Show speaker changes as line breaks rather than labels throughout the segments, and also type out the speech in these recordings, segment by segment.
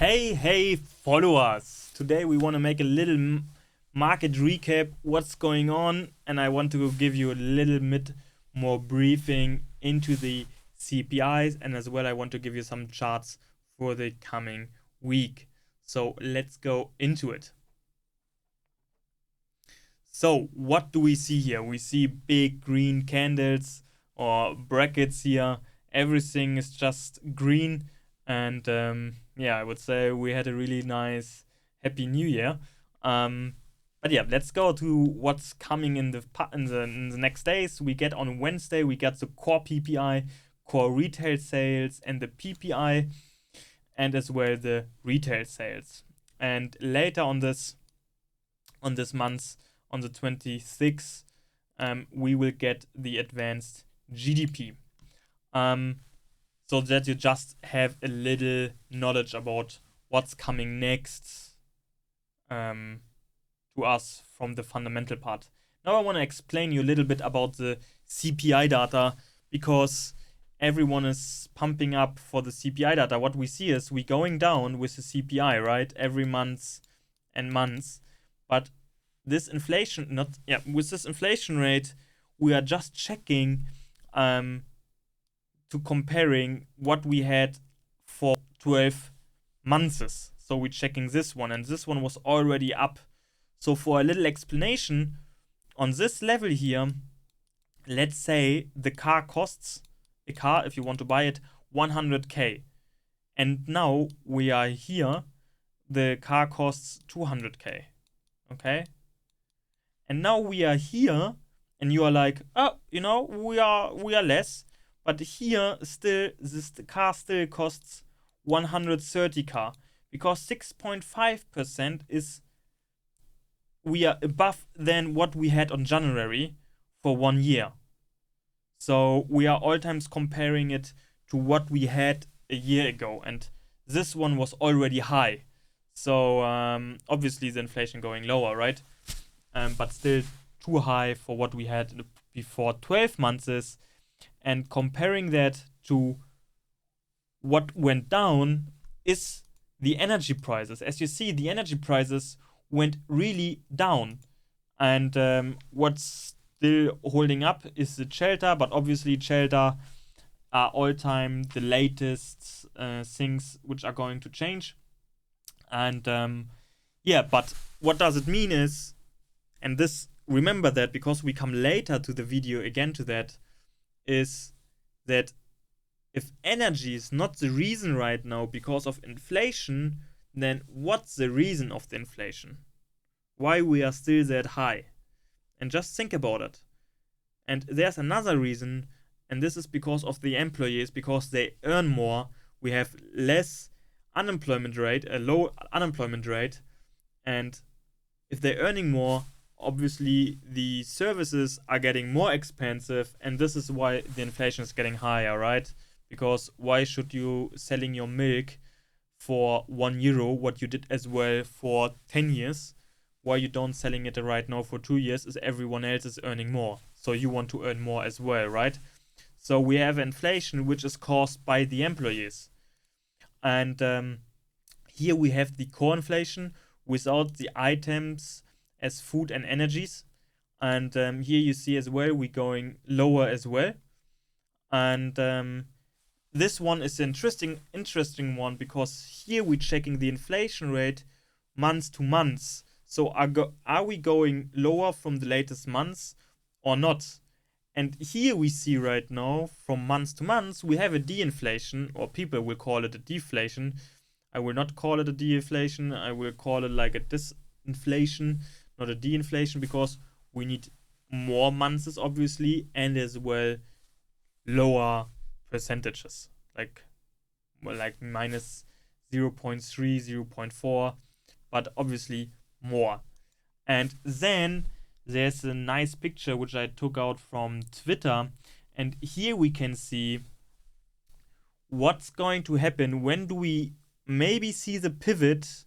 Hey followers, today we want to make a little market recap, what's going on, and I want to give you a little bit more briefing into the CPIs, and as well I want to give you some charts for the coming week. So let's go into it. So what do we see here? We see big green candles or brackets here. Everything is just green, and yeah, I would say we had a really nice happy new year. But yeah, let's go to what's coming in the next days. We get on Wednesday, we get the core PPI, core retail sales, and the PPI, and as well the retail sales. And later on this month, on the 26th, we will get the advanced GDP. So that you just have a little knowledge about what's coming next to us from the fundamental part. Now I want to explain you a little bit about the CPI data, because everyone is pumping up for the CPI data. What we see is we going down with the CPI, right? Every month and months. But this inflation, with this inflation rate, we are just checking to comparing what we had for 12 months. So we're checking this one, and this one was already up. So for a little explanation, on this level here, let's say the car costs, a car, if you want to buy it, 100k. And now we are here, the car costs 200k. Okay? And now we are here, and you are like, oh, you know, we are less. But here still, the car still costs 130k, because 6.5% is, we are above than what we had on January for 1 year. So we are all times comparing it to what we had a year ago, and this one was already high. So obviously the inflation going lower, right? But still too high for what we had before 12 months. And comparing that to what went down is the energy prices. As you see, the energy prices went really down. And what's still holding up is the shelter, but obviously shelter are all time the latest things which are going to change. And yeah, but what does it mean is, and this, remember that because we come later to the video again to that, is that if energy is not the reason right now because of inflation, then what's the reason of the inflation? Why we are still that high? And just think about it. And there's another reason, and this is because of the employees, because they earn more. We have less unemployment rate, a low unemployment rate, and if they're earning more, obviously the services are getting more expensive, and this is why the inflation is getting higher, right? Because why should you selling your milk for €1 what you did as well for 10 years? Why you don't selling it right now for 2 years is everyone else is earning more, so you want to earn more as well, right? So we have inflation which is caused by the employees. And here we have the core inflation without the items as food and energies, and here you see as well we're going lower as well. And this one is an interesting one, because here we're checking the inflation rate month to month. So are we going lower from the latest months or not? And here we see right now from month to month we have a de-inflation, or people will call it a deflation. I will not call it a deflation, I will call it like a disinflation, not a de-inflation, because we need more months obviously, and as well lower percentages, like minus 0.3, 0.4, but obviously more. And then there's a nice picture which I took out from Twitter, and here we can see what's going to happen. When do we maybe see the pivot?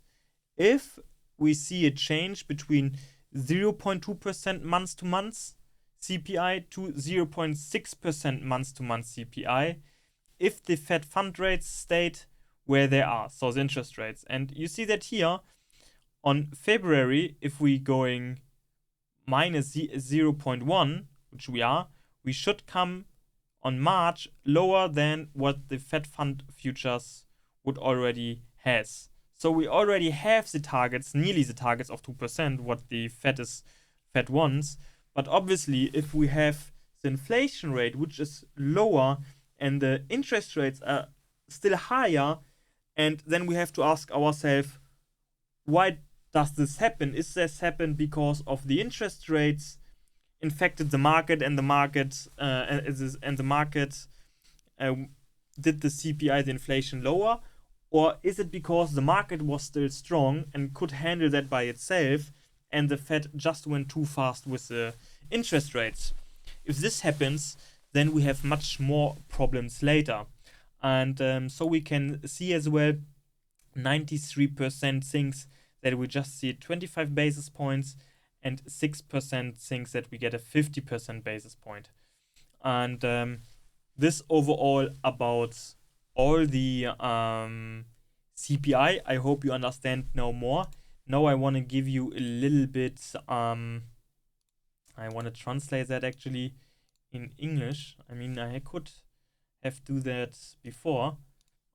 If we see a change between 0.2% month to month CPI to 0.6% month to month CPI, if the Fed fund rate stayed where they are, so the interest rates. And you see that here on February, if we going minus 0.1, which we should come on March lower than what the Fed Fund futures would already has. So we already have the targets, nearly the targets of 2%, what the Fed wants. But obviously, if we have the inflation rate, which is lower, and the interest rates are still higher, and then we have to ask ourselves, why does this happen? Is this happen because of the interest rates infected the market, and the market did the CPI, the inflation, lower? Or is it because the market was still strong and could handle that by itself, and the Fed just went too fast with the interest rates? If this happens, then we have much more problems later. And so we can see as well 93% thinks that we just see 25 basis points, and 6% thinks that we get a 50% basis point. And this overall about all the CPI. I hope you understand now more. Now I want to give you a little bit, I want to translate that actually in English. I mean, I could have do that before.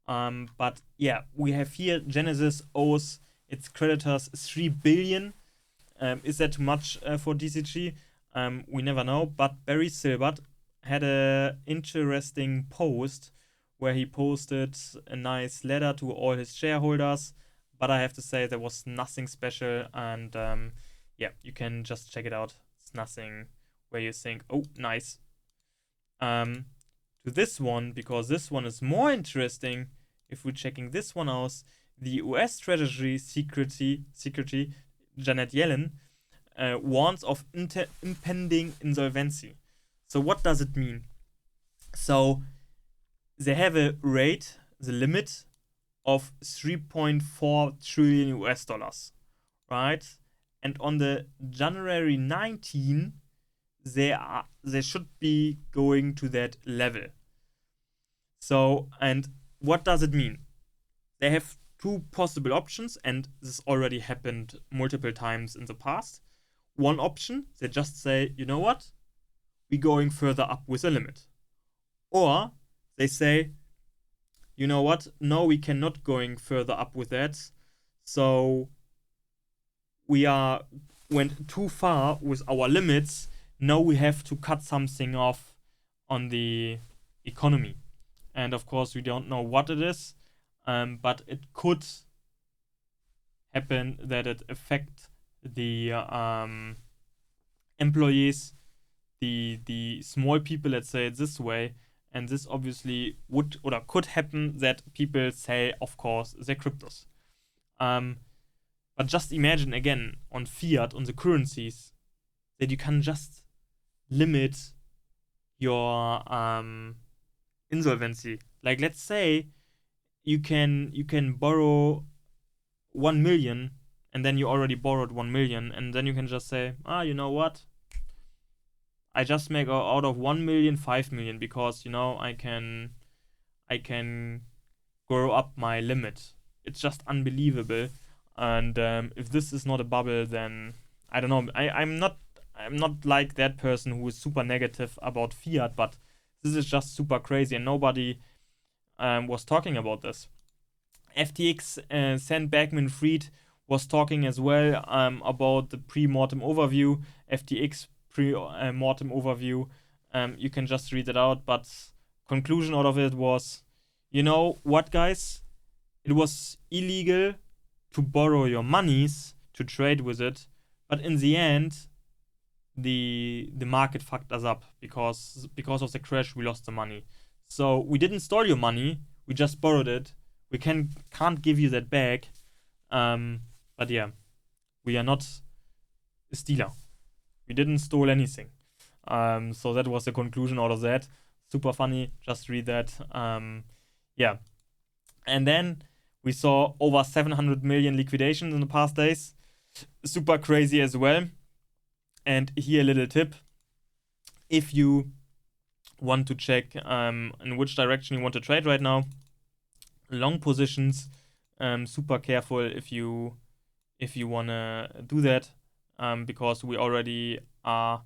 But yeah, we have here Genesis owes its creditors 3 billion. Is that too much for DCG? We never know. But Barry Silbert had an interesting post where he posted a nice letter to all his shareholders. But I have to say there was nothing special. And yeah, you can just check it out. It's nothing where you think, oh, nice. To this one, because this one is more interesting. If we're checking this one out, the US Treasury Secretary Janet Yellen warns of impending insolvency. So what does it mean? So they have a rate, the limit of 3.4 trillion US dollars, right? And on the January 19, they should be going to that level. So, and what does it mean? They have two possible options, and this already happened multiple times in the past. One option, they just say, you know what? We're going further up with a limit. Or they say, you know what? No, we cannot going further up with that. So we went too far with our limits. Now we have to cut something off on the economy. And of course, we don't know what it is. But it could happen that it affect the employees, the small people, let's say it this way. And this obviously would or could happen that people say, of course, they're cryptos. But just imagine again on fiat, on the currencies, that you can just limit your insolvency. Like, let's say you can borrow 1 million, and then you already borrowed 1 million, and then you can just say, you know what? I just make out of 1 million 5 million, because I can grow up my limit. It's just unbelievable. And if this is not a bubble, then I don't know. I'm not like that person who is super negative about fiat, but this is just super crazy, and nobody was talking about this. FTX, Sam Bankman-Fried was talking as well about the pre-mortem overview. FTX pre-mortem overview. You can just read it out, but conclusion out of it was, you know what, guys? It was illegal to borrow your monies to trade with it, but in the end, the market fucked us up because of the crash. We lost the money. So we didn't steal your money. We just borrowed it. We can't give you that back. But yeah, we are not a stealer. We didn't steal anything. So that was the conclusion out of that. Super funny. Just read that. Yeah. And then we saw over 700 million liquidations in the past days. Super crazy as well. And here a little tip. If you want to check in which direction you want to trade right now, long positions. Super careful if you wanna do that, because we already are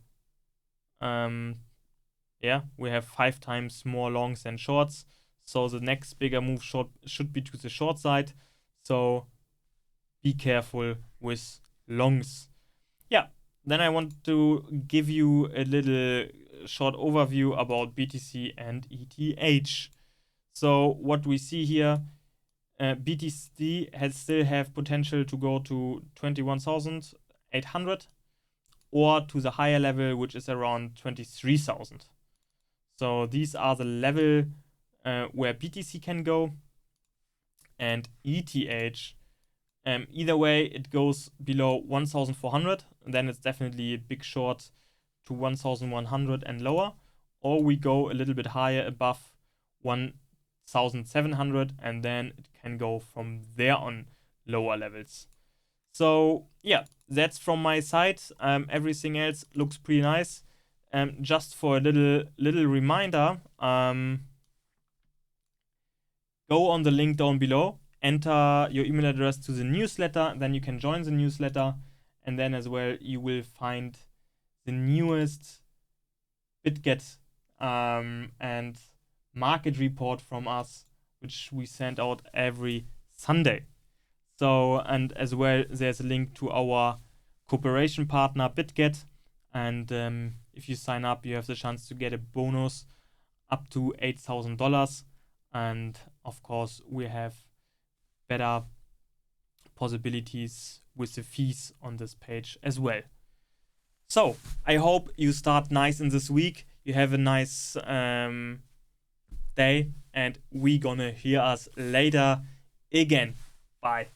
we have 5 times more longs than shorts. So the next bigger move should be to the short side. So be careful with longs. Yeah, then I want to give you a little short overview about BTC and ETH. So what we see here, BTC still have potential to go to 21,800 or to the higher level, which is around 23,000. So these are the level where BTC can go, and ETH, either way, it goes below 1,400, then it's definitely a big short to 1,100 and lower, or we go a little bit higher above 1,700, and then it can go from there on lower levels. So yeah, that's from my side. Everything else looks pretty nice. Just for a little reminder, go on the link down below, enter your email address to the newsletter, then you can join the newsletter, and then as well you will find the newest bidget and market report from us, which we send out every Sunday. So, and as well there's a link to our cooperation partner bidget, and if you sign up, you have the chance to get a bonus up to $8,000. And of course, we have better possibilities with the fees on this page as well. So I hope you start nice in this week. You have a nice day, and we gonna hear us later again. Bye.